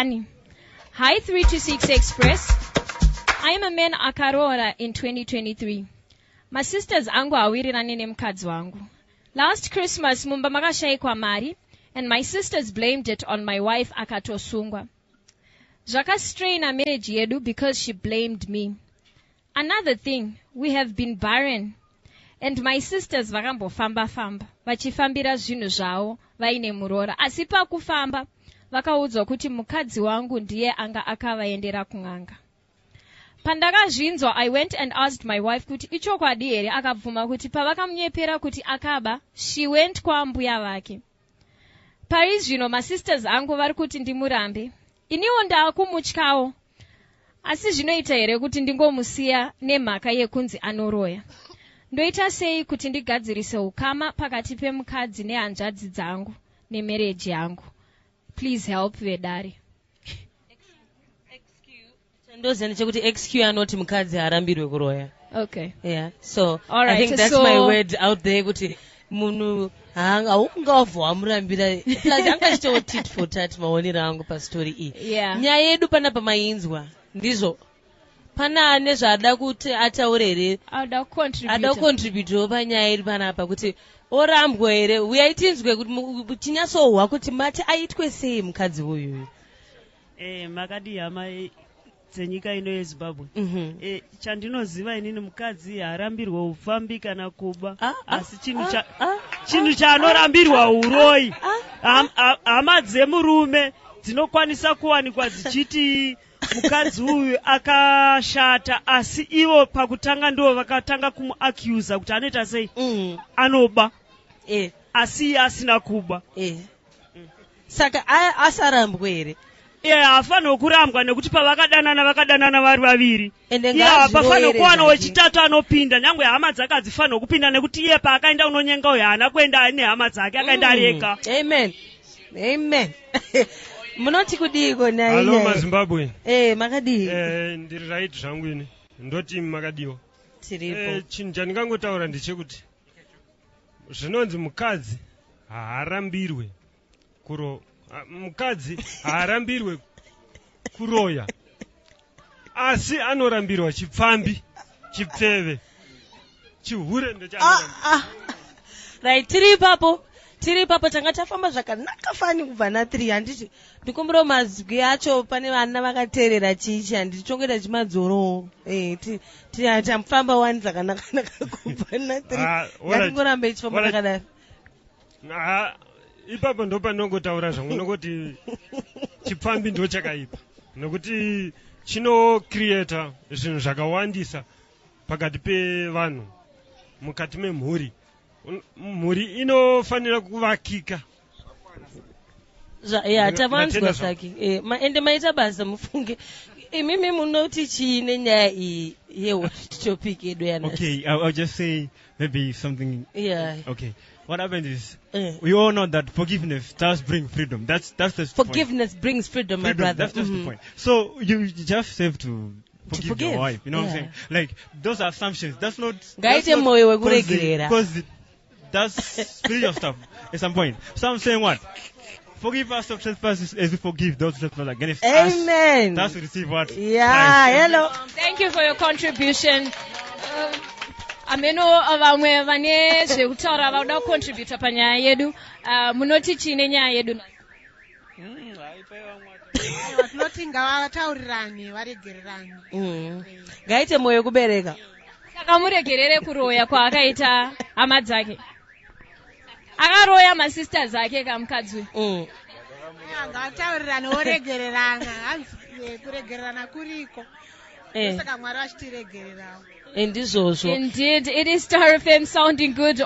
Bani. Hi 326 Express. I am a man akaroora in 2023. My sisters angu awirirane nemukadzi wangu. Last Christmas mumba makashayikwa mari and my sisters blamed it on my wife akatosungwa. Zvakastraina marriage yedu because she blamed me. Another thing, we have been barren. And my sisters vakambofamba vachifambira zvinhu zvavo vaine murora. Asi pakufamba vakaudzwa kuti mukadzi wangu ndiye anga akavaendera kun'anga. Pandakazvinzwa, I went and asked my wife kuti ichokwadi here. Akabvuma kuti pavakamunyepera kuti akaba, she went kwambuya vake. Parizvino my sisters angu vari kuti ndimurambe. Iniwo ndakumutyawo. Asi zvinoita here kuti ndingomusiya nemhaka yekunzi anoroya. Ndoita sei kuti ndigadzirise ukama pakati pemukadzi nehanzvadzi dzangu nemereji yangu. Please help Vedari. Excuse anoti mukadzi arambirwe kuroya. Okay. Yeah. So all right, I think that's my word out there kuti munhu ungavhwa murambira. Plus angachitawo tit for tat maonero angu pastory iyi. Yeah. Nyaya yedu panapa mainzwa ndizvo. Pana ane zvada kuti ataurere. Ada contribute panyaya iri panapa kuti orambwa here. Uya tinzwe kuti tinyasohwa kuti mati aitwe sei mukadzi uyu. Makadi hama dzenyika ino yeZimbabwe. Chandinoziva inini mukadzi haarambirwa ufambi kana kuba. Asi chinhu chanorambirwa uroyi. Hama dzemurume dzinokwanisa kuwanikwa dzichiti mukadzi uyu akashata, asi ivo pakutanga ndo vakatanga kumuaccuse kuti anoita sei? Anoba. Asi asina kuba. Saka asarambwe here. Hafanira kurambwa nekuti pavakadanana vari vaviri. Pafanira kuwana wechitatu anopinda. Nyangwe hama dzake hadzifanira kupinda nekuti iye paakaenda unonyenga uyu haana kuenda nehama dzake, akaenda ari ega. Amen. Amen. Munoti kudiko naye. Hello maZimbabwe. Makadii. Ndiri right zvangu ini. Ndoti makadiwa. Tiripo. Chinhu chandingangotaura ndechekuti zvinonzi mukadzi haarambirwe mukadzi haarambirwe kuroya. Asi anorambirwa chipfambi, chipfeve, chihure ndochanorambirwa. Right, tiri papo tanga tafamba zvakanaka fani kubva na3 handiti ndikumbiro mazwi acho pane vana vakateerera chichi handiti chongeta chimadzoro tamfamba 1 zvakanaka kubva na3 ngatingoramba ichifamba takadaro. Ipapo ndo pandinongotaura zvangu nokuti chipfambi ndo chakaipa nokuti chinocreata zvinhu zvakawandisa pakati pevanhu mukati memhuri. Mhuri inofanira kuvakika. Tavanzwa saki. Ende maita basa mufunge. Mimi munoti chine nyaya iyi topic yedu yana. Okay, I'll just say maybe something. Yeah. Okay. What happens is we all know that forgiveness does bring freedom. That's the forgiveness point. Brings freedom, my brother. That's just the point. So you just have to forgive your wife. You know what I'm saying? Like those are assumptions. That's not because that's spiritual stuff at some point. So I'm saying what? Forgive us of trespasses as we forgive those who trespass against us. Amen. That's to receive what? Yeah. Hello. Thank you for your contribution. Ameno vamwe vane zvekutaura vauda kucontributa panyaya yedu. Munoti chine nyaya yedu? Tinoti ngavataurirane varegererane. Ngaite moyo kubereka. Saka muregerere kuroya kwaakaita hama dzake. Akaroya masisters ake kamukadzi. Ngavataurirane voregererana. Hanzi kuregererana kuriko. Saka Mwari vachitiregererawo. Indizvozvo. Indeed, it is Star FM sounding good.